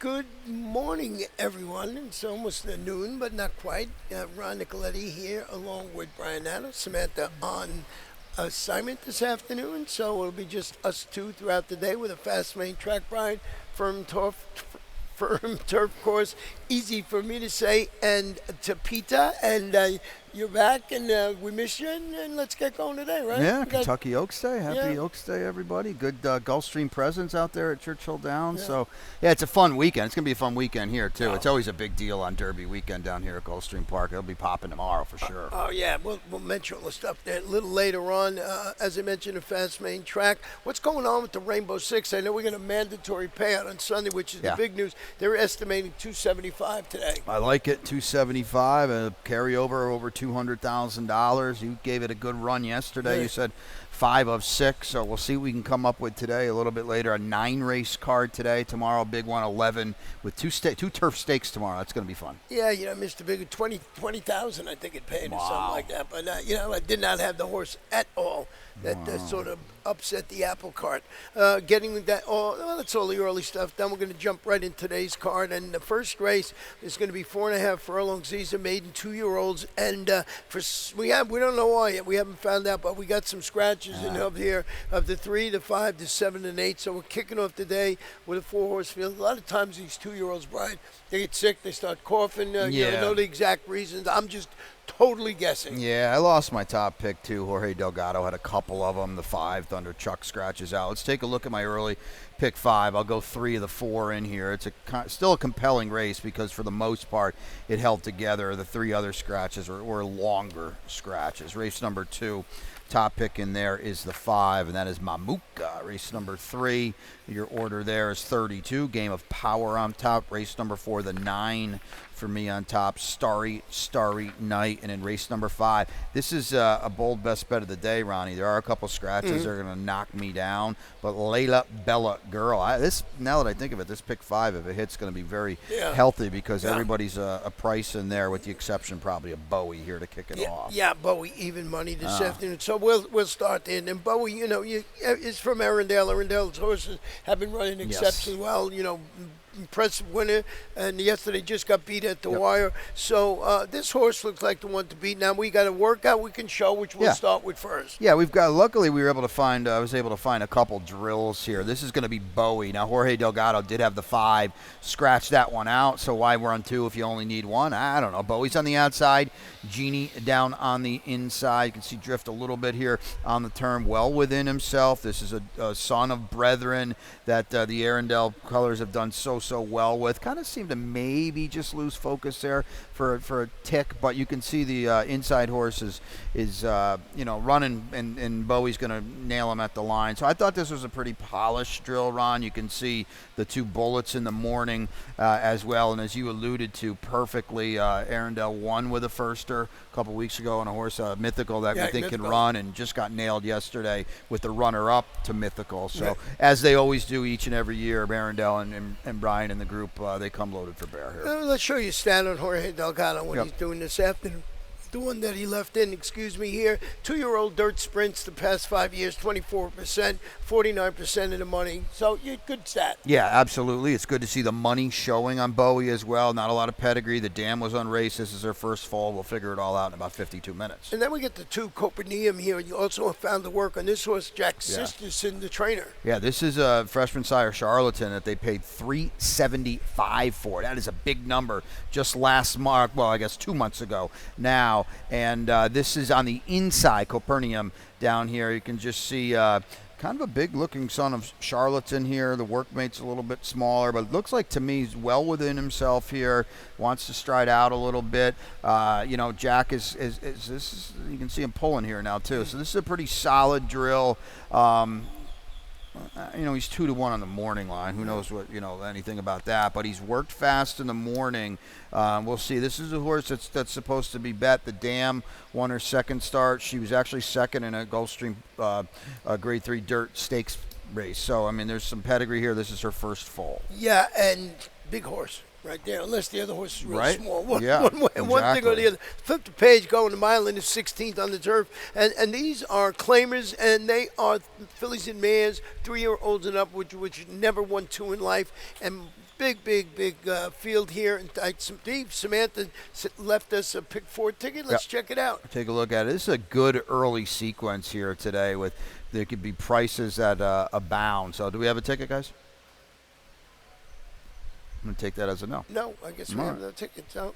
Good morning, everyone. It's almost noon, but not quite. Ron Nicoletti here, along with Brian Adams, Samantha on assignment this afternoon. So it'll be just us two throughout the day with a fast main track, Brian. Firm turf, firm turf course, easy for me to say, and to Pita. And you're back, and we miss you, and let's get going today, right? Yeah, Kentucky Oaks Day. Happy Oaks Day, everybody. Good Gulfstream presence out there at Churchill Downs. Yeah. So, yeah, it's a fun weekend. It's going to be a fun weekend here, too. Oh. It's always a big deal on Derby weekend down here at Gulfstream Park. It'll be popping tomorrow for sure. Oh, yeah, we'll mention all the stuff there a little later on. As I mentioned, a fast main track. What's going on with the Rainbow Six? I know we're going to mandatory payout on Sunday, which is the big news. They're estimating $275 today. I like it, $275, a carryover over $200,000. You gave it a good run yesterday. Yeah. You said 5 of 6, so we'll see what we can come up with today. A little bit later, a 9-race card today. Tomorrow, big one, 11, with two turf stakes tomorrow. That's going to be fun. Yeah, Mr. Big, 20,000 I think it paid or something like that. But, I did not have the horse at all. That sort of upset the apple cart. Getting that, that's all the early stuff. Then we're going to jump right into today's card. And the first race is going to be 4.5 furlongs. These are maiden 2-year-olds. And we don't know why yet. We haven't found out, but we got some scratches in up here of the 3, the 5, the 7, and 8. So we're kicking off today with a 4-horse field. A lot of times these 2-year-olds, Brian, they get sick, they start coughing. I know the exact reasons. I'm just totally guessing. Yeah, I lost my top pick too. Jorge Delgado had a couple of them. The 5, Thunder Chuck scratches out. Let's take a look at my early pick 5. I'll go 3 of the 4 in here. It's still a compelling race because for the most part it held together. The 3 other scratches were longer scratches. Race number 2. Top pick in there is the 5, and that is Mamuka. Race number 3, your order there is 32. Game of Power on top. Race number 4, the 9 for me on top. Starry Night. And in race number 5, this is a bold best bet of the day, Ronnie. There are a couple scratches that are going to knock me down, but Layla Bella Girl. Now that I think of it, this pick 5, if it hits, going to be very healthy because everybody's a price in there, with the exception probably of Bowie here to kick it off. Yeah, Bowie even money this afternoon. So we'll start there. And Bowie, is from Arundel. Arundel's horses have been running exceptionally well. Impressive winner, and yesterday just got beat at the wire. So this horse looks like the one to beat. Now we got a workout we can show, which we'll start with first. Yeah, luckily we were able to find, I was able to find a couple drills here. This is going to be Bowie. Now Jorge Delgado did have the 5, scratch that one out, so why run 2 if you only need 1? I don't know. Bowie's on the outside, Genie down on the inside. You can see drift a little bit here on the turn, well within himself. This is a son of brethren that the Arundel colors have done so well with. Kind of seemed to maybe just lose focus there for a tick, but you can see the inside horse is running, and Bowie's going to nail him at the line. So I thought this was a pretty polished drill, Ron. You can see the 2 bullets in the morning as well, and as you alluded to perfectly, Arundel won with a firster a couple weeks ago on a horse, Mythical, that we think can run, and just got nailed yesterday with the runner-up to Mythical. So as they always do each and every year, Arundel and Brian in the group, they come loaded for bear here. Let's show you a stat on Jorge Delgado when he's doing this afternoon. The one that he left in, here. 2-year-old dirt sprints the past 5 years, 24%, 49% of the money. So, good stat. Yeah, absolutely. It's good to see the money showing on Bowie as well. Not a lot of pedigree. The dam was unraced. This is her first fall. We'll figure it all out in about 52 minutes. And then we get the 2 Copernicum here. You also found the work on this horse, Jack Sisterson, the trainer. Yeah, this is a freshman sire Charlatan that they paid $375 for. That is a big number. Just last month, well, I guess 2 months ago now. And this is on the inside, Copernicum down here. You can just see kind of a big-looking son of Charlatan here. The workmate's a little bit smaller, but it looks like to me he's well within himself here. Wants to stride out a little bit. Jack is you can see him pulling here now too. So this is a pretty solid drill. He's 2-1 on the morning line. Who knows anything about that? But he's worked fast in the morning. We'll see. This is a horse that's supposed to be bet. The Dam won her second start. She was actually second in a Gulfstream Grade 3 Dirt Stakes race. So there's some pedigree here. This is her first foal. Yeah, and big horse. right there, unless the other horse is real right? small. One Exactly. thing or the other. Flip the page, going to Milan is 16th on the turf. And these are claimers, and they are fillies and mares, 3-year-olds and up, which never won two in life. And big field here. And Samantha left us a pick 4 ticket. Let's check it out. Take a look at it. This is a good early sequence here today. There could be prices that abound. So do we have a ticket, guys? I'm going to take that as a no. No, I guess we have no tickets out.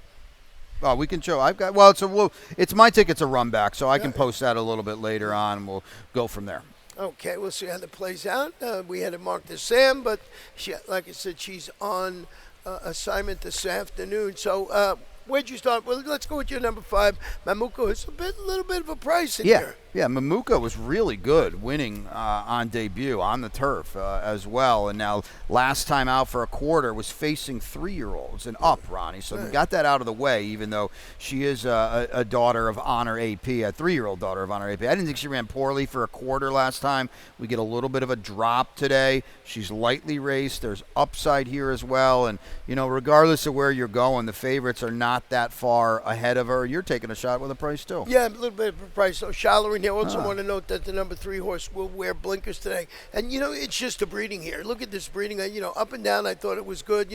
Oh, we can show. I've got. Well, it's my ticket's a run back, so I can post that a little bit later on, and we'll go from there. Okay, we'll see how that plays out. We had it marked as Sam, but like I said, she's on assignment this afternoon. So where'd you start? Well, let's go with your number 5. Mamuka is a little bit of a price in here. Yeah, Mamuka was really good, winning on debut on the turf as well. And now last time out for a quarter was facing 3-year-olds and up, Ronnie. So we got that out of the way, even though she is a daughter of Honor AP, a 3-year-old daughter of Honor AP. I didn't think she ran poorly for a quarter last time. We get a little bit of a drop today. She's lightly raced. There's upside here as well. And, regardless of where you're going, the favorites are not that far ahead of her. You're taking a shot with a price, too. Yeah, a little bit of a price. So Schaller in here. Also want to note that the number 3 horse will wear blinkers today. And, it's just a breeding here. Look at this breeding. Up and down, I thought it was good.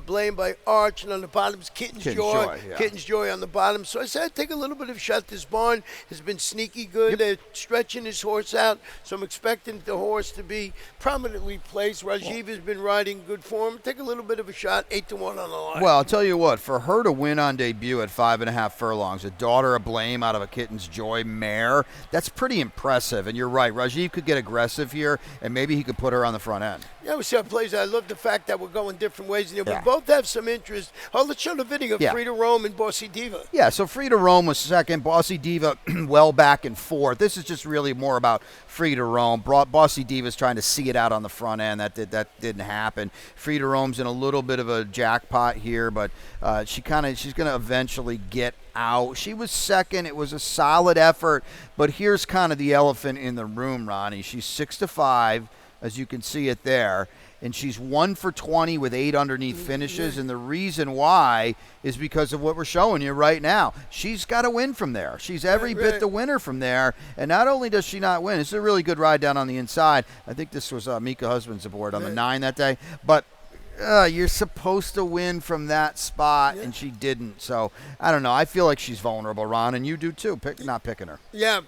Blamed by Arch. And on the bottom is Kitten's Joy. Yeah. Kitten's Joy on the bottom. So I said I'd take a little bit of a shot. This barn has been sneaky good. Yep. They're stretching his horse out. So I'm expecting the horse to be prominently placed. Rajiv has been riding good form. Take a little bit of a shot. 8-1 on the line. Well, I'll tell you what. For her to win on debut at 5.5 furlongs, a daughter of Blame out of a Kitten's Joy mare, that's pretty impressive. And you're right. Rajiv could get aggressive here, and maybe he could put her on the front end. Yeah, we see how it plays. I love the fact that we're going different ways. We both have some interest. Oh, let's show the video of Frida Rome and Bossy Diva. Yeah, so Frida Rome was second. Bossy Diva well back and forth. This is just really more about Frida Rome. Bossy Diva's trying to see it out on the front end. That didn't happen. Frida Rome's in a little bit of a jackpot here, but she's going to eventually get out. She was second. It was a solid effort, but here's kind of the elephant in the room, Ronnie. She's 6-5, as you can see it there, and she's 1 for 20 with 8 underneath finishes, and the reason why is because of what we're showing you right now. She's got to win from there. She's every bit the winner from there, and not only does she not win, it's a really good ride down on the inside. I think this was Mika Husbands aboard on the 9 that day, but you're supposed to win from that spot, and she didn't. So, I don't know. I feel like she's vulnerable, Ron, and you do too, not picking her. Yeah,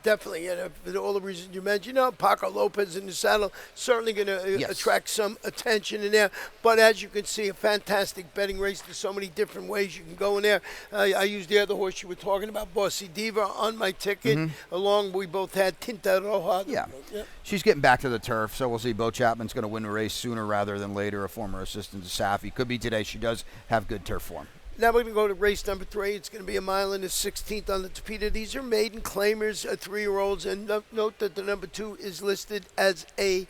definitely. For all the reasons you mentioned, Paco Lopez in the saddle, certainly going to attract some attention in there. But as you can see, a fantastic betting race. There's so many different ways you can go in there. I used the other horse you were talking about, Bossy Diva, on my ticket. Along, we both had Tinta Roja. Yeah. She's getting back to the turf, so we'll see. Bo Chapman's going to win the race sooner rather than later, a former assistant to Safi. Could be today. She does have good turf form. Now we're going to go to race number 3. It's going to be a mile and a 16th on the Tapeta. These are maiden claimers, 3-year-olds, and note that the number 2 is listed as a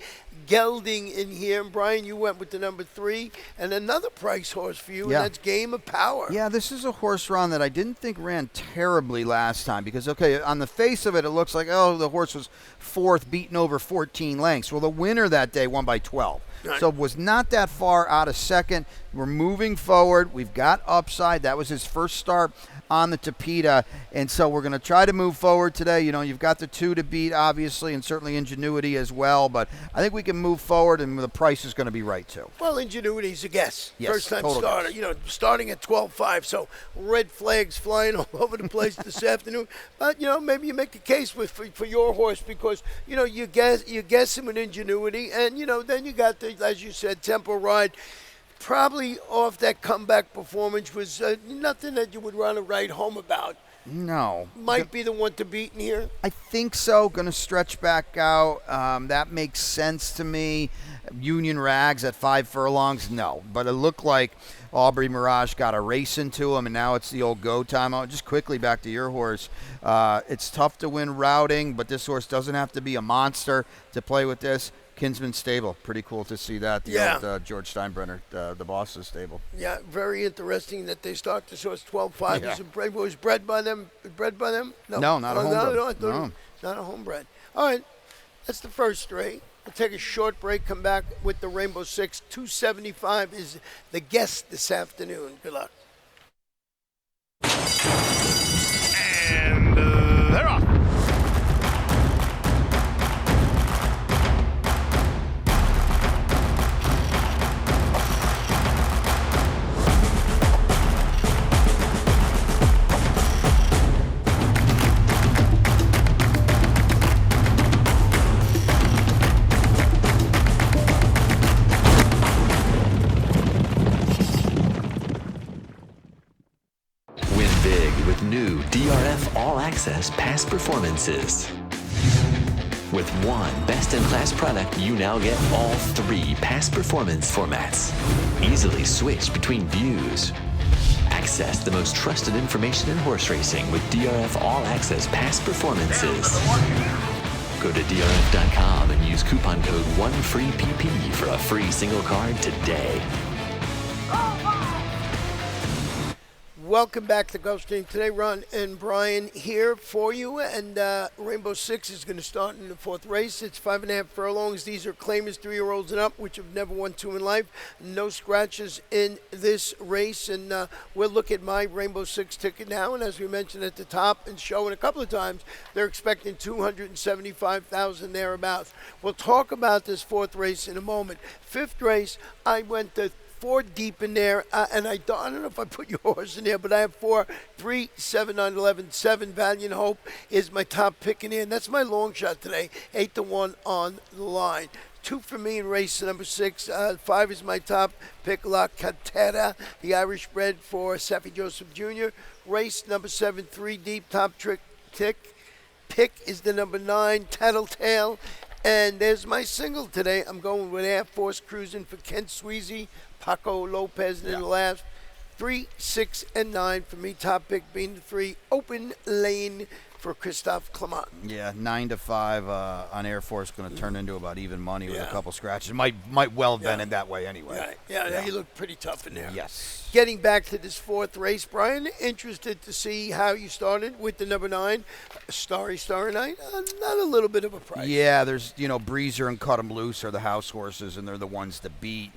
gelding in here. And Brian, you went with the number 3, and another price horse for you, and that's Game of Power. Yeah, this is a horse, Ron, that I didn't think ran terribly last time because, on the face of it, it looks like, the horse was 4th, beaten over 14 lengths. Well, the winner that day won by 12. Right. So was not that far out of second. We're moving forward. We've got upside. That was his first start on the Tapeta. And so we're going to try to move forward today. You've got the 2 to beat, obviously, and certainly Ingenuity as well. But I think we can move forward, and the price is going to be right, too. Well, Ingenuity's a guess. Yes, first-time starter. Guess. Starting at 12.5. So red flags flying all over the place this afternoon. But, maybe you make a case for your horse because, you guess him with Ingenuity. And, then you got the, as you said, Tempo Ride. Probably off that comeback performance was nothing that you would want to write home about. No. Might be the one to beat in here. I think so. Going to stretch back out. That makes sense to me. Union Rags at 5 furlongs, no. But it looked like Aubrey Mirage got a race into him, and now it's the old go time out. Just quickly back to your horse. It's tough to win routing, but this horse doesn't have to be a monster to play with this. Kinsman stable. Pretty cool to see that. The old George Steinbrenner, the boss's stable. Yeah, very interesting that they start this horse 12.5. Yeah. Was bred by them? No, not a homebred. No, I thought it was not a homebred. All right, that's the first race. We'll take a short break, come back with the Rainbow Six. 275 is the guest this afternoon. Good luck. And they're off. with new DRF All Access past performances. With one best-in-class product, you now get all 3 past performance formats. Easily switch between views. Access the most trusted information in horse racing with DRF All Access past performances. Go to DRF.com and use coupon code 1FREEPP for a free single card today. Welcome back to Gulfstream. Today, Ron and Brian here for you, and Rainbow Six is going to start in the 4th race. It's 5.5 furlongs. These are claimers, 3-year-olds and up, which have never won 2 in life. No scratches in this race, and we'll look at my Rainbow Six ticket now. And as we mentioned at the top and showing a couple of times, they're expecting 275,000 thereabouts. We'll talk about this 4th race in a moment. 5th race, I went to 4 deep in there, and I don't know if I put your horse in there, but I have 4, 3, 7, 9, 11, 7. Valiant Hope is my top pick in there, and that's my long shot today, 8-1 on the line. 2 for me in race number 6. 5 is my top pick, La Catera, the Irish bred for Safi Joseph Jr. Race number 7, 3 deep, top pick is the number 9, Tattletale. And there's my single today. I'm going with Air Force Cruising for Kent Sweezy, Paco Lopez, and in the last 3, 6, and 9 for me. Top pick being the 3, Open Lane for Christophe Clement. Yeah, 9-5 on Air Force, going to turn into about even money with a couple scratches. Might well have been in that way anyway. Yeah, he looked pretty tough in there. Yes. Getting back to this 4th race, Brian, interested to see how you started with the number 9, Starry Night. Not a little bit of a price. Yeah, there's, Breezer and Cut 'em Loose are the house horses, and they're the ones to beat.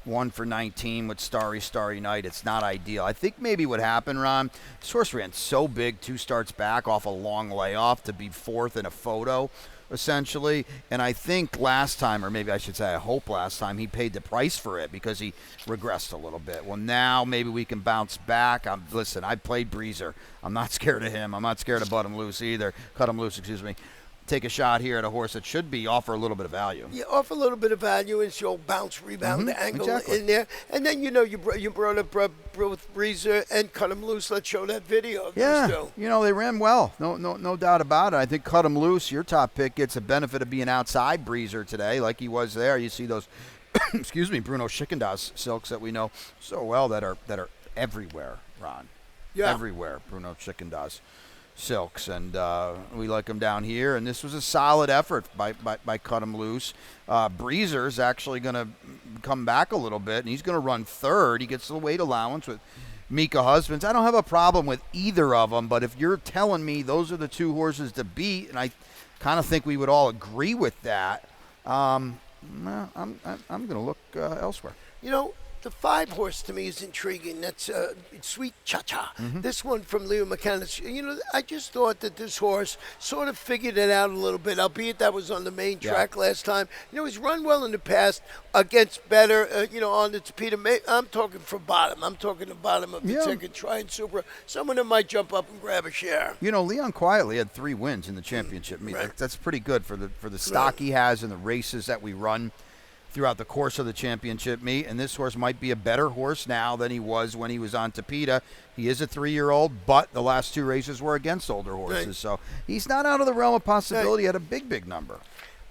1 for 19 with Starry Night. It's not ideal. I think maybe what happened, Ron, this horse ran so big 2 starts back off a long layoff to be 4th in a photo, essentially. And I think last time, or maybe I should say I hope last time, he paid the price for it because he regressed a little bit. Well, now maybe we can bounce back. Listen, I played Breezer. I'm not scared of him. I'm not scared of Cut 'em Loose, excuse me. Take a shot here at a horse that should offer a little bit of value. Yeah, offer a little bit of value. It's your bounce rebound angle in there. And then, you brought up both Breezer and Cut 'em Loose. Let's show that video of those two. They ran well. No doubt about it. I think Cut 'em Loose, your top pick, gets a benefit of being outside Breezer today like he was there. You see those, excuse me, Bruno Schickendas silks that we know so well that are everywhere, Ron. Yeah. Everywhere, Bruno Schickendas silks, and we like them down here, and this was a solid effort by Cut 'em Loose. Breezer's actually going to come back a little bit, and he's going to run 3rd. He gets the weight allowance with Mika Husbands. I don't have a problem with either of them, but if you're telling me those are the 2 horses to beat, and I kind of think we would all agree with that, I'm going to look elsewhere. The 5 horse to me is intriguing. That's Sweet Cha-Cha. This one from Leo McCannis. I just thought that this horse sort of figured it out a little bit, albeit that was on the main track last time. He's run well in the past against better, on the Tapeta. I'm talking for bottom. I'm talking the bottom of the ticket, Try and Super. Someone that might jump up and grab a share. Leon quietly had 3 wins in the championship meet. Right. That's pretty good for the stock he has and the races that we run throughout the course of the championship meet, and this horse might be a better horse now than he was when he was on Tapeta. He is a 3-year-old, but the last 2 races were against older horses, so he's not out of the realm of possibility at a big number.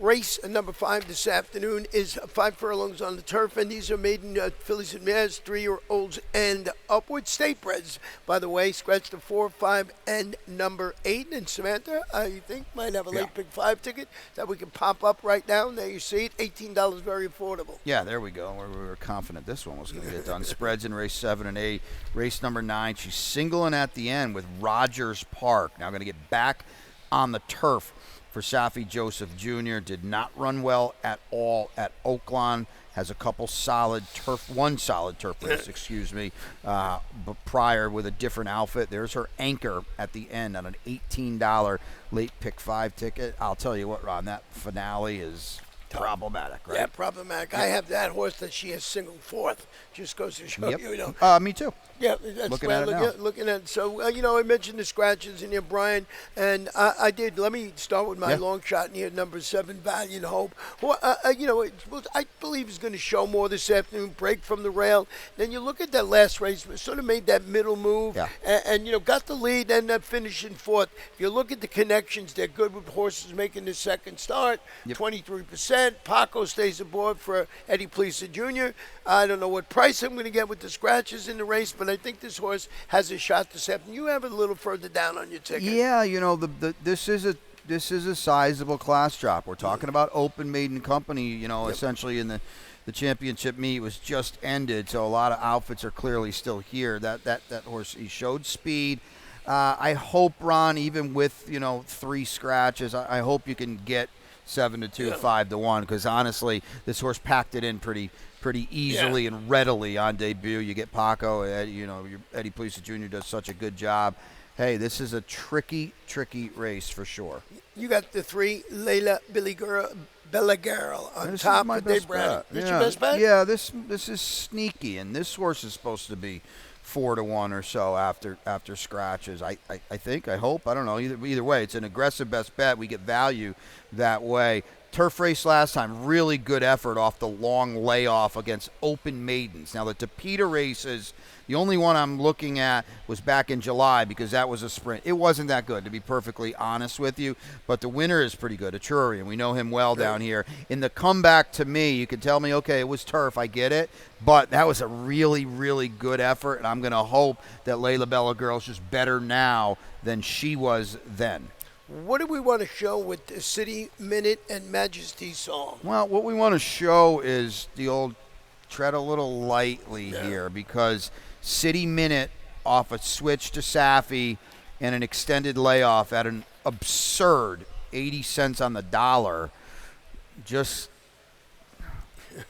Race number 5 this afternoon is 5 furlongs on the turf, and these are maiden fillies and mares, 3-year-olds and upward. State breds, by the way, scratched the 4, 5, and number 8. And Samantha, you think, might have a late pick 5 ticket that we can pop up right now. And there you see it, $18, very affordable. Yeah, there we go. We were confident this one was going to get done. Spreads in race 7 and 8. Race number 9, she's singling at the end with Rogers Park. Now going to get back on the turf for Safi Joseph Jr. Did not run well at all at Oaklawn. Has a couple one solid turf race, but prior with a different outfit. There's her anchor at the end on an $18 late pick 5 ticket. I'll tell you what, Ron, that finale is problematic, right? Yeah, problematic. I have that horse that she has singled 4th. Just goes to show you, Me too. Yeah, that's Looking the way at I it now. looking at it. So, I mentioned the scratches in here, Brian, and I did. Let me start with my Yeah. long shot in here, number 7, Valiant Hope. Who, I believe is going to show more this afternoon, break from the rail. Then you look at that last race, sort of made that middle move, Yeah. and got the lead, and finishing fourth. If you look at the connections, they're good with horses making the second start, 23%. Paco stays aboard for Eddie Plesa Jr. I don't know what price I'm going to get with the scratches in the race, but I think this horse has a shot this afternoon. You have it a little further down on your ticket. Yeah, this is a sizable class drop. We're talking about Open Maiden Company, essentially in the championship meet was just ended, so a lot of outfits are clearly still here. That horse, he showed speed. I hope, Ron, even with 3 scratches, I hope you can get 7-2, 5-1, because honestly, this horse packed it in pretty easily and readily on debut. You get Paco, Eddie Plesa Jr. does such a good job. Hey, this is a tricky race for sure. You got the 3, Layla Bella Girl on This top is my for Dave best Browning. bet. This your best bet? Yeah, this is sneaky, and this horse is supposed to be 4-1 or so after scratches. I think, I hope, I don't know. Either way, it's an aggressive best bet. We get value that way. Turf race last time, really good effort off the long layoff against Open Maidens. Now the Tapeta races, the only one I'm looking at was back in July because that was a sprint. It wasn't that good, to be perfectly honest with you, but the winner is pretty good, Etruria. We know him well down here. In the comeback, to me, you can tell me, okay, it was turf, I get it, but that was a really, really good effort, and I'm going to hope that Layla Bella Girl's just better now than she was then. What do we want to show with the City Minute and Majesty song? Well, what we want to show is the old tread a little lightly here, because City Minute off a switch to Safi and an extended layoff at an absurd 80 cents on the dollar. Just,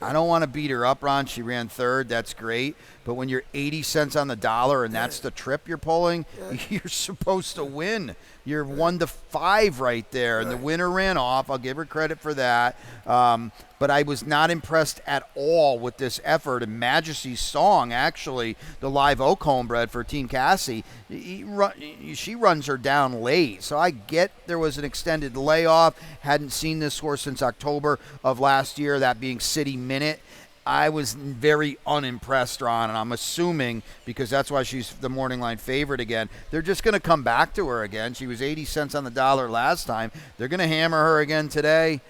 I don't want to beat her up, Ron. She ran third. That's great. But when you're 80 cents on the dollar and that's the trip you're pulling, you're supposed to win. You're 1-5 right there. And the winner ran off. I'll give her credit for that. But I was not impressed at all with this effort. And Majesty's Song, actually, the live oak homebred for Team Cassie, she runs her down late. So I get there was an extended layoff. Hadn't seen this horse since October of last year, that being City Minute. I was very unimpressed, Ron, and I'm assuming, because that's why she's the morning line favorite again, they're just going to come back to her again. She was 80 cents on the dollar last time. They're going to hammer her again today.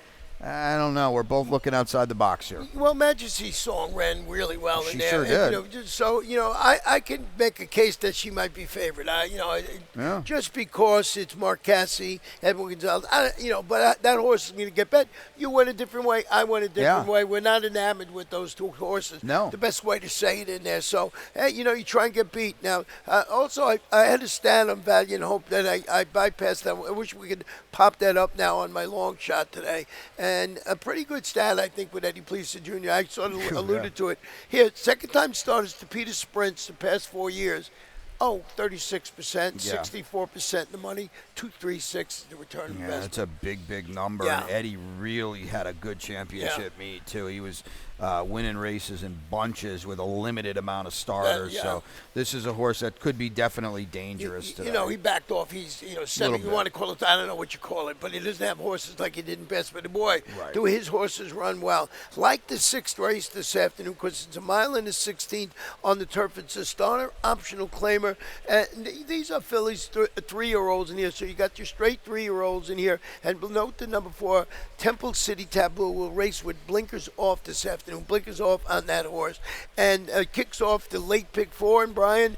I don't know. We're both looking outside the box here. Well, Majesty's Song ran really well in She there. sure And, did. I can make a case that she might be favored. Just because it's Mark Cassie, Edwin Gonzalez. But that horse is going to get bet. You went a different way. I went a different way. We're not enamored with those 2 horses. No. The best way to say it in there. So, you try and get beat. Now, also, I had a stat on Valiant Hope that I bypassed that. I wish we could pop that up now on my long shot today. And a pretty good stat, I think, with Eddie Plesa Jr. I sort of alluded to it. Here, second-time starters to Peter Sprints the past 4 years. 36%, 64% the money, 236 the return investment. Yeah, that's a big number. Yeah. And Eddie really had a good championship meet, too. He was winning races in bunches with a limited amount of starters. So this is a horse that could be definitely dangerous today. He backed off. He's, 7. You want to call it, I don't know what you call it, but he doesn't have horses like he did in Best. But boy, do his horses run well. Like the 6th race this afternoon, because it's a mile and a 16th on the turf. It's a starter, optional claimer. These are fillies, 3-year-olds in here. So you got your straight 3-year-olds in here. And note the number 4, Temple City Tableau, will race with blinkers off this afternoon. Blinkers off on that horse. And kicks off the late pick 4. And Brian,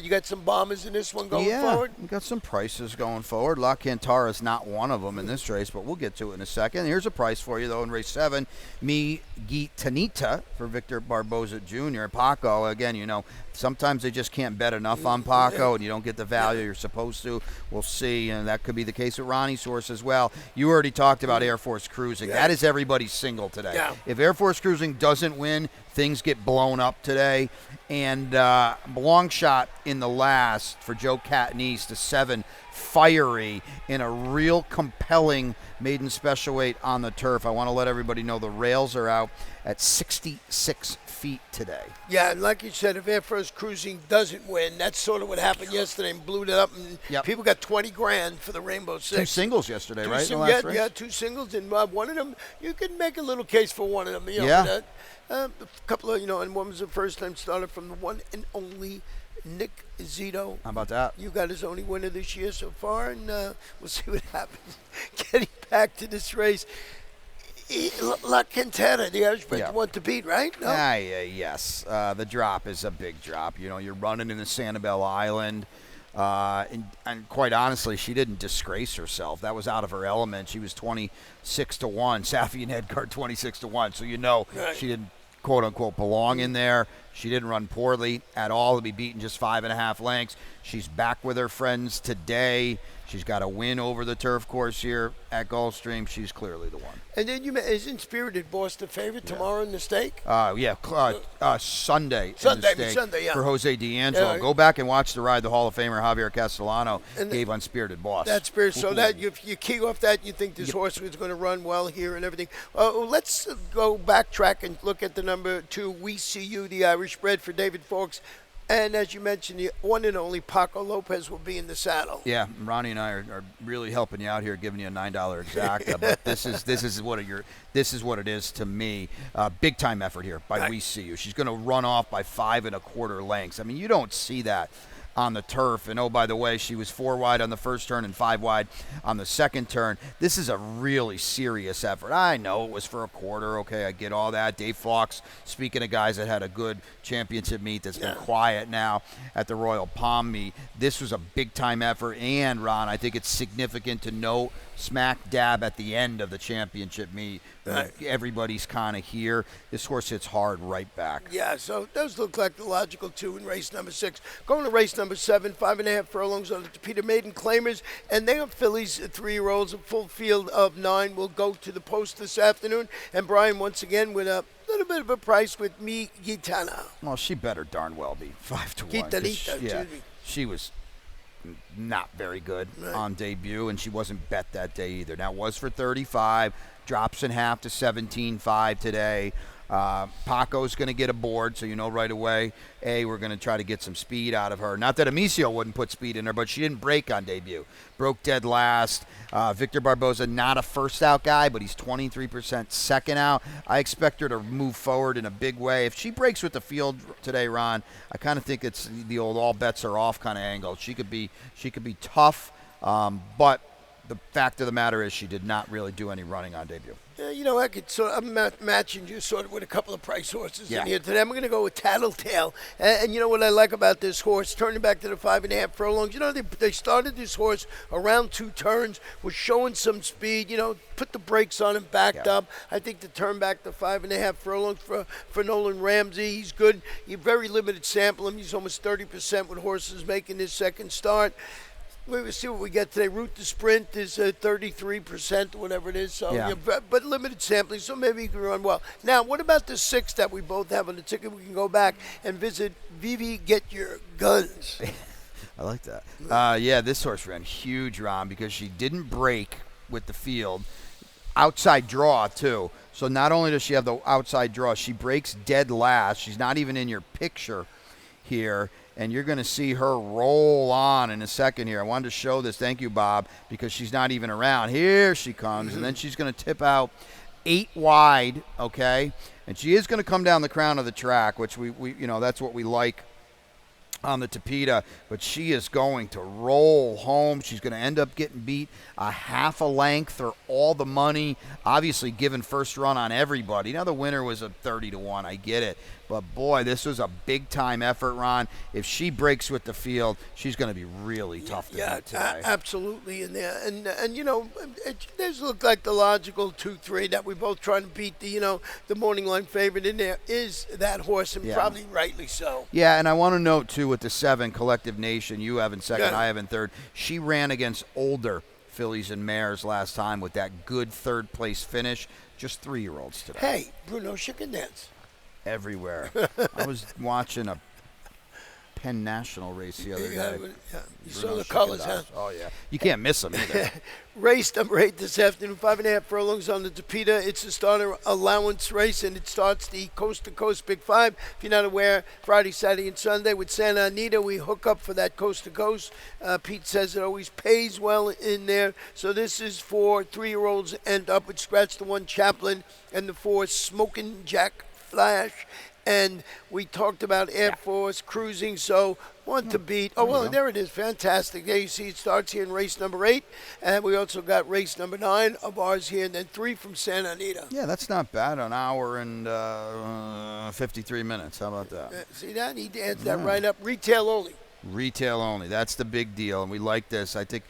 you got some bombers in this one going forward? We got some prices going forward. La Cantara is not one of them in this race, but we'll get to it in a second. Here's a price for you, though, in race 7. Mi Gitanita for Victor Barboza Jr. Paco, again, sometimes they just can't bet enough on Paco, and you don't get the value you're supposed to. We'll see, and that could be the case with Ronnie's horse as well. You already talked about Air Force Cruising. That is everybody's single today. Yeah. If Air Force Cruising doesn't win, things get blown up today. And long shot in the last for Joe Catanese to 7, Fiery, in a real compelling maiden special weight on the turf. I want to let everybody know the rails are out at 66 feet today. Yeah, and like you said, if Air Force Cruising doesn't win, that's sort of what happened yesterday and blew it up. And people got $20,000 for the Rainbow Six. 2 singles yesterday, right? In the last race? Yeah, 2 singles, and one of them, you can make a little case for one of them. A couple of, and one was a first-time starter from the one and only Nick Zito. How about that? You got his only winner this year so far, and we'll see what happens. Getting back to this race. La Quintana, the Irish bred, one to beat, right? No? Yes. The drop is a big drop. You're running in the Sanibel Island. And quite honestly, she didn't disgrace herself. That was out of her element. She was 26-1. Safi and Edgard 26-1. So she didn't, quote unquote, belong in there. She didn't run poorly at all to be beaten just 5.5 lengths. She's back with her friends today. She's got a win over the turf course here at Gulfstream. She's clearly the one. And then isn't Spirited Boss the favorite tomorrow in the stake? Sunday. Sunday, for Jose D'Angelo. Go back and watch the ride the Hall of Famer Javier Castellano gave on Spirited Boss. That's Spirit. So that you key off that, you think this horse is going to run well here and everything. Let's go backtrack and look at the number 2, We See You, the Irish bred for David Fawkes. And as you mentioned, the one and only Paco Lopez will be in the saddle. Yeah, Ronnie and I are really helping you out here, giving you a $9 exacta. But this is what it is to me. Big time effort here by We See You. She's going to run off by 5 1/4 lengths. I mean, you don't see that on the turf. And, oh, by the way, she was 4 wide on the first turn and 5 wide on the second turn. This is a really serious effort. I know it was for a quarter. Okay, I get all that. Dave Fawkes, speaking of guys that had a good championship meet that's been quiet now at the Royal Palm meet, this was a big-time effort. And, Ron, I think it's significant to note smack dab at the end of the championship meet. Everybody's kind of here. This horse hits hard right back. Yeah, so it does look like the logical 2 in race number 6. Going to race number 7, 5.5 furlongs on the Peter Maiden Claimers, and they are fillies, 3-year-olds, a full field of 9 will go to the post this afternoon. And Brian, once again, with a little bit of a price with me, Gitana. Well, she better darn well be 5 to 1. Gitanita, she was not very good on debut, and she wasn't bet that day either. Now, it was for 35, drops in half to 17.5 today. Paco's going to get aboard, so you know right away, we're going to try to get some speed out of her. Not that Amicio wouldn't put speed in her, but she didn't break on debut. Broke dead last. Victor Barboza, not a first-out guy, but he's 23% second out. I expect her to move forward in a big way. If she breaks with the field today, Ron, I kind of think it's the old all bets are off kind of angle. She could be tough, but the fact of the matter is she did not really do any running on debut. I'm matching you sort of with a couple of price horses in here today. I'm going to go with Tattletale. And you know what I like about this horse, turning back to the 5.5 furlongs, they started this horse around 2 turns, was showing some speed, put the brakes on him, backed up. I think to turn back to 5.5 furlongs for Nolan Ramsey, he's good. He's very limited sample him. He's almost 30% with horses making his second start. We'll see what we get today. Route to Sprint is 33%, whatever it is. So, but limited sampling, so maybe he can run well. Now, what about the 6 that we both have on the ticket? We can go back and visit Vivi Get Your Guns. I like that. This horse ran huge, Ron, because she didn't break with the field. Outside draw, too. So not only does she have the outside draw, she breaks dead last. She's not even in your picture here. And you're going to see her roll on in a second here. I wanted to show this. Thank you, Bob, because she's not even around. Here she comes, and then she's going to tip out 8 wide, okay? And she is going to come down the crown of the track, which we that's what we like on the Tapeta, but she is going to roll home. She's going to end up getting beat a half a length or all the money, obviously given first run on everybody. Now the winner was a 30 to 1, I get it. But, boy, this was a big-time effort, Ron. If she breaks with the field, she's going to be really tough to beat today. Absolutely. And it does look like the logical 2-3 that we both trying to beat the morning line favorite in there is that horse, and probably rightly so. Yeah, and I want to note, too, with the 7, Collective Nation, you have in second, I have in third. She ran against older fillies and mares last time with that good third-place finish. Just 3-year-olds today. Hey, Bruno Chicken Dance. Everywhere. I was watching a Penn National race the other day. You saw Bruno the colors, huh? Schickenbauer. Oh, yeah. You can't miss them either. Race number 8 this afternoon, 5.5 furlongs on the Tapeta. It's a starter allowance race, and it starts the Coast to Coast Big Five. If you're not aware, Friday, Saturday, and Sunday with Santa Anita, we hook up for that Coast to Coast. Pete says it always pays well in there. So this is for 3-year-olds and up. It scratched the 1 Chaplin and the 4 Smoking Jack Flash. And we talked about Air Force cruising, so one to beat. Oh, well, there it is. Fantastic. There you see it starts here in race number 8. And we also got race number 9 of ours here, and then 3 from Santa Anita. Yeah, that's not bad. An hour and 53 minutes. How about that? See that? He adds that right up. Retail only. Retail only. That's the big deal, and we like this. I think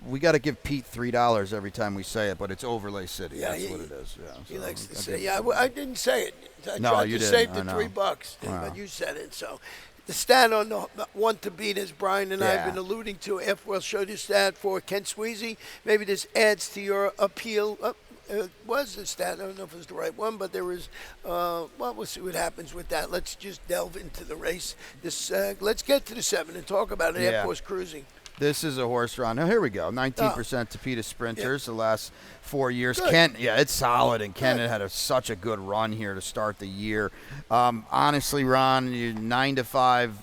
we got to give Pete $3 every time we say it, but it's Overlay City. Yeah, that's what it is. Yeah, He so likes to I say, think- yeah, I didn't say it. I No, tried you to didn't. save the I know. $3, Wow. but you said it. So the stat on the one to beat, as Brian and I have Yeah. been alluding to, if we'll show you stat for Kent Sweezy. Maybe this adds to your appeal. It was the stat. I don't know if it was the right one, but there was. Well, we'll see what happens with that. Let's just delve into the race. Let's get to the 7 and talk about it. Yeah. Air Force cruising. This is a horse run. Now, here we go. 19% Tapeta Sprinters the last 4 years. Good. Kent, yeah, it's solid, and Kent had such a good run here to start the year. Honestly, Ron, 9 to 5.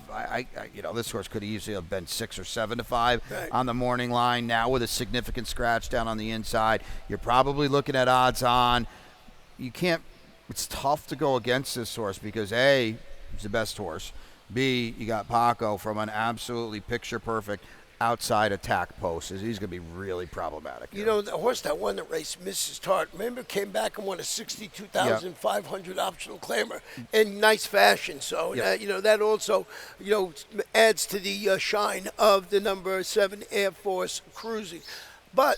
This horse could easily have been 6 or 7 to 5 Right. on the morning line. Now with a significant scratch down on the inside, you're probably looking at odds on. You can't. It's tough to go against this horse because A, he's the best horse. B, you got Paco from an absolutely picture-perfect outside attack post. He's going to be really problematic. You know, the horse that won the race, Mrs. Tart, remember, came back and won a 62,500 optional claimer in nice fashion. So, that also, adds to the shine of the number 7 Air Force cruising. But,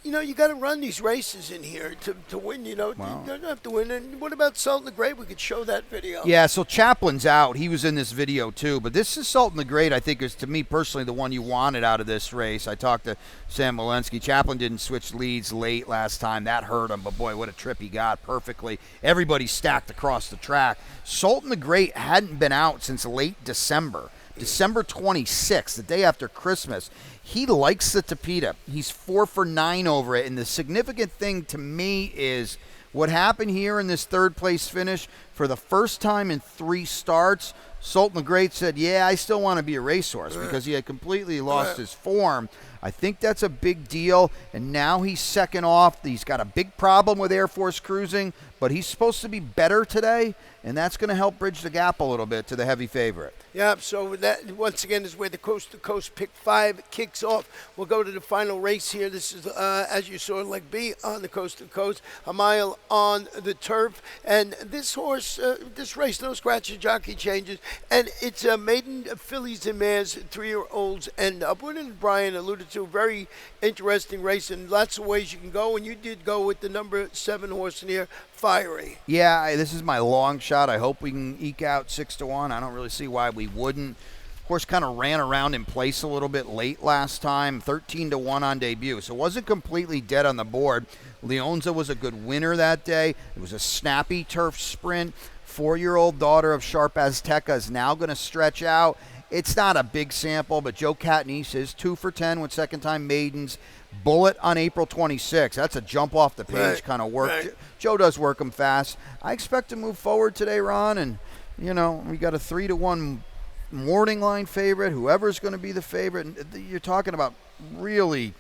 you got to run these races in here to win, You don't have to win. And what about Sultan the Great? We could show that video. Yeah, so Chaplin's out. He was in this video too. But this is Sultan the Great, I think, is, to me personally, the one you wanted out of this race. I talked to Sam Walensky. Chaplin didn't switch leads late last time. That hurt him. But, boy, what a trip he got perfectly. Everybody stacked across the track. Sultan the Great hadn't been out since late December. December 26th, the day after Christmas. He likes the Tapeta. He's 4 for 9 over it. And the significant thing to me is what happened here in this third-place finish. For the first time in 3 starts, Sultan the Great said, yeah, I still want to be a racehorse because he had completely lost his form. I think that's a big deal, and now he's second off. He's got a big problem with Air Force cruising, but he's supposed to be better today, and that's going to help bridge the gap a little bit to the heavy favorite. Yeah, so that, once again, is where the Coast to Coast Pick 5 kicks off. We'll go to the final race here. This is, as you saw, Leg B on the Coast to Coast, a mile on the turf. And this horse, this race, no scratches, jockey changes, and it's maiden fillies and mares, 3-year-olds and upward. And Brian alluded to a very interesting race, and lots of ways you can go. And you did go with the number 7 horse in here, Fiery. Yeah, this is my long shot. I hope we can eke out 6 to 1. I don't really see why we wouldn't. Horse kind of ran around in place a little bit late last time, 13 to 1 on debut. So it wasn't completely dead on the board. Leonza was a good winner that day. It was a snappy turf sprint. 4-year-old daughter of Sharp Azteca is now going to stretch out. It's not a big sample, but Joe Catanese is 2 for 10 with second-time maidens. Bullet on April 26th. That's a jump off the page kind of work. Right. Joe does work them fast. I expect to move forward today, Ron, and, we got a 3 to 1 morning line favorite. Whoever's going to be the favorite. You're talking about really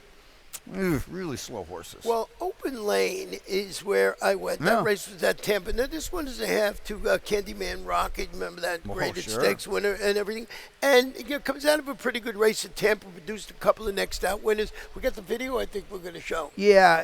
slow horses. Well, Open Lane is where I went. Yeah. That race was at Tampa. Now, this one is a half to Candyman Rocket. Remember that graded sure. stakes winner and everything? And it comes out of a pretty good race at Tampa, produced a couple of next out winners. We got the video I think we're going to show. Yeah,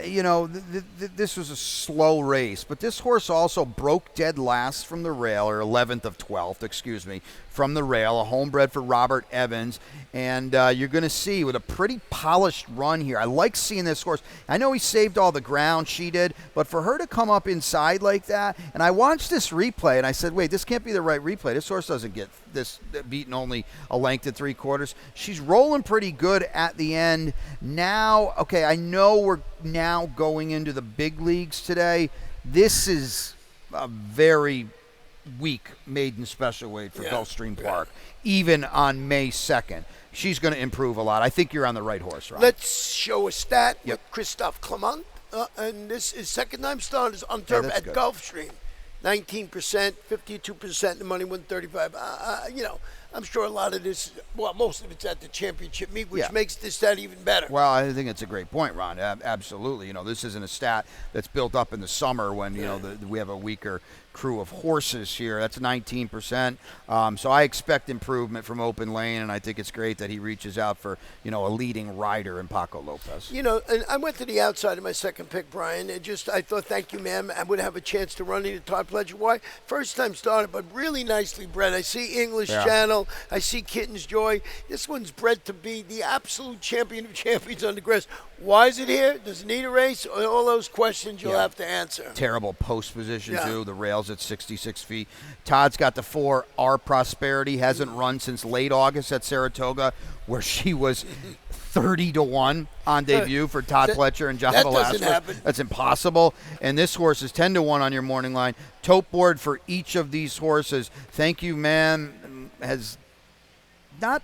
this was a slow race, but this horse also broke dead last from the rail, or 11th of 12th, excuse me, from the rail, a homebred for Robert Evans. And you're going to see with a pretty polished run here. I like seeing this horse. I know he saved all the ground, she did, but for her to come up inside like that, and I watched this replay, and I said, wait, this can't be the right replay. This horse doesn't get this beaten only a length and 3/4. She's rolling pretty good at the end. Now, okay, I know we're now going into the big leagues today. This is a very week maiden special weight for Yeah, Gulfstream yeah. Park, even on May 2nd. She's going to improve a lot. I think you're on the right horse, Ron. Let's show a stat Yep. with Christophe Clement. And this is second time starters on turf that's at good. Gulfstream. 19%, 52%, the money won 35. I'm sure a lot of this, well, most of it's at the championship meet, which Yeah. makes this stat even better. Well, I think it's a great point, Ron. Absolutely. This isn't a stat that's built up in the summer when, we have a weaker crew of horses here. That's 19%. So I expect improvement from Open Lane, and I think it's great that he reaches out for, a leading rider in Paco Lopez. And I went to the outside of my second pick, Brian, and I thought, thank you, ma'am. I would have a chance to run into Todd Pledger. Why? First time started, but really nicely bred. I see English Channel. I see Kitten's Joy. This one's bred to be the absolute champion of champions on the grass. Why is it here? Does it need a race? All those questions you'll have to answer. Terrible post position, Yeah. too. The rails at 66 feet. Todd's got the 4. Our Prosperity hasn't run since late August at Saratoga, where she was 30-1 on debut for Todd Pletcher and John that Velasquez. doesn't happen. That's impossible. And this horse is 10-1 on your morning line. Tote board for each of these horses. Thank you, man. Has not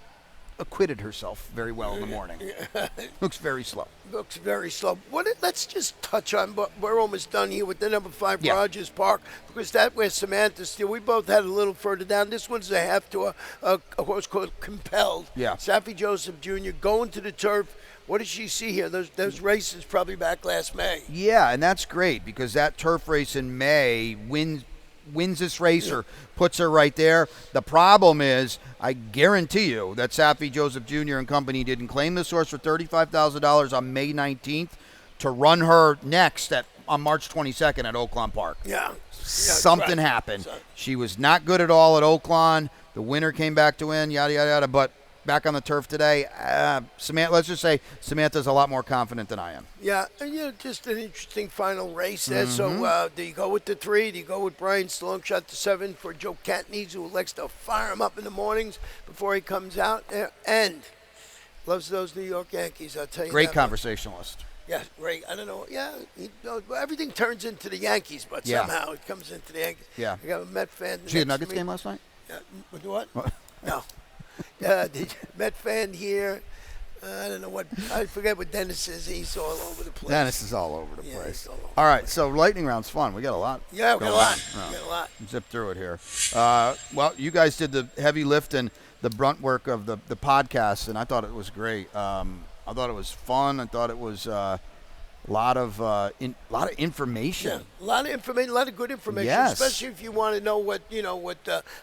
acquitted herself very well in the morning. Looks very slow. Looks very slow. Let's just touch on, but we're almost done here with the number 5 Yeah. Rogers Park, because that where Samantha Steele. We both had a little further down. This one's a half to a horse called Compelled. Yeah. Safi Joseph Jr. going to the turf. What does she see here? Those races probably back last May. Yeah, and that's great because that turf race in May wins this race or puts her right there. The problem is, I guarantee you that Safi Joseph Jr. and company didn't claim this horse for $35,000 on May 19th to run her next on March 22nd at Oaklawn Park. Yeah. Something happened. She was not good at all at Oaklawn. The winner came back to win, yada, yada, yada. But back on the turf today, Samantha. Let's just say Samantha's a lot more confident than I am. Yeah, and just an interesting final race there. So do you go with the 3? Do you go with Brian's long shot to 7 for Joe Catneys, who likes to fire him up in the mornings before he comes out there? And loves those New York Yankees, I'll tell you Great that conversationalist. Yeah, great. I don't know. Yeah, everything turns into the Yankees, but somehow it comes into the Yankees. Yeah. I got a Met fan. Did you see the next to Nuggets me. game last night? With what? No. The Met fan here. I don't know what. I forget what Dennis is. He's all over the place. Dennis is all over the Yeah, place. he's all over All right, so lightning round's fun. We got a lot. Yeah, we got a going lot. on. We got a lot. Zip through it here. Well, you guys did the heavy lift and the brunt work of the podcast, and I thought it was great. I thought it was fun. I thought it was a lot of information. Yeah, a lot of information, a lot of good information, Yes. especially if you want to know what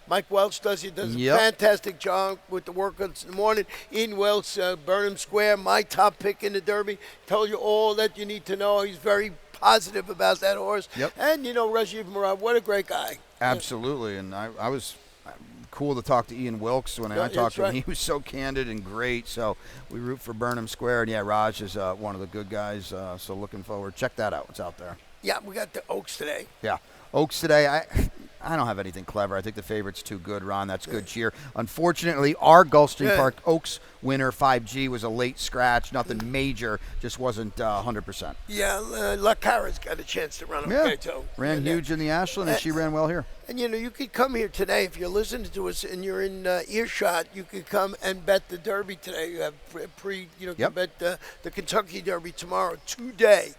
Mike Welch does. He does Yep. a fantastic job with the workouts in the morning. Ian Welch, Burnham Square, my top pick in the Derby, told you all that you need to know. He's very positive about that horse. Yep. And Rajiv Murad, what a great guy. Absolutely, and I was cool to talk to Ian Wilkes when I Yeah, talked that's to him. right. He was so candid and great. So we root for Burnham Square, and Raj is one of the good guys. So looking forward. Check that out. It's out there. Yeah, we got the Oaks today. Yeah, Oaks today. I don't have anything clever. I think the favorite's too good, Ron. That's good cheer. Unfortunately, our Gulfstream Park Oaks winner 5G was a late scratch. Nothing major. Just wasn't 100%. Yeah, La Cara's got a chance to run okay, too. Ran huge in the Ashland, and she ran well here. And, you could come here today. If you're listening to us and you're in earshot, you could come and bet the Derby today. You have you can bet the Kentucky Derby tomorrow, today.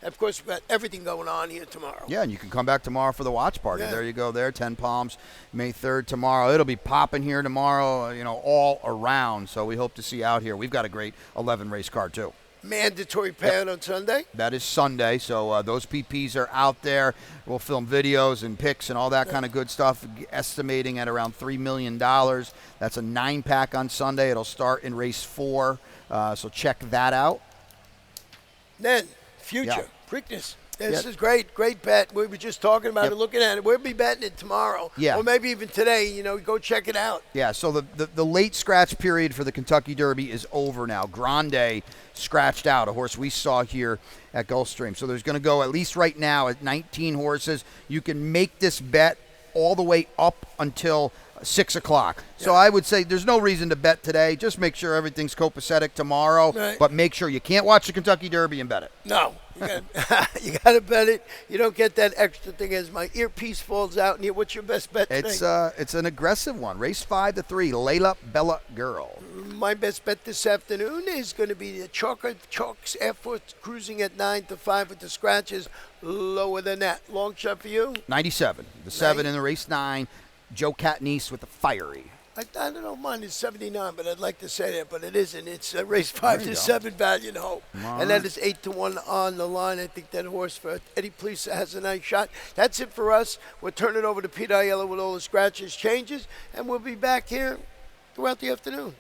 Of course, we've got everything going on here tomorrow. Yeah, and you can come back tomorrow for the watch party. Yeah. There you go there, 10 Palms, May 3rd tomorrow. It'll be popping here tomorrow, all around. So we hope to see you out here. We've got a great 11-race card, too. Mandatory payout on Sunday? That is Sunday, so those PPs are out there. We'll film videos and pics and all that kind of good stuff, estimating at around $3 million. That's a 9-pack on Sunday. It'll start in race 4, so check that out. Then, Future, Yeah. Preakness. This is great bet. We were just talking about it, looking at it. We'll be betting it tomorrow. Yeah. Or maybe even today, go check it out. Yeah, so the late scratch period for the Kentucky Derby is over now. Grande scratched out, a horse we saw here at Gulfstream. So there's going to go, at least right now, at 19 horses. You can make this bet all the way up until 6 o'clock. So I would say there's no reason to bet today. Just make sure everything's copacetic tomorrow. Right. But make sure you can't watch the Kentucky Derby and bet it. No, you got to bet it. You don't get that extra thing as my earpiece falls out. And what's your best bet today? It's an aggressive one. Race 5-3, Layla Bella Girl. My best bet this afternoon is going to be the Chalks Air Force cruising at 9-5 with the scratches lower than that. Long shot for you? 97. The 7 in the race 9. Joe Catnice with the Fiery. I don't know, mine is 79, but I'd like to say that, but it isn't. It's race 5-7 Valiant Hope. And that is 8-1 on the line. I think that horse for Eddie Plisa has a nice shot. That's it for us. We'll turn it over to Pete Aiello with all the scratches, changes, and we'll be back here throughout the afternoon.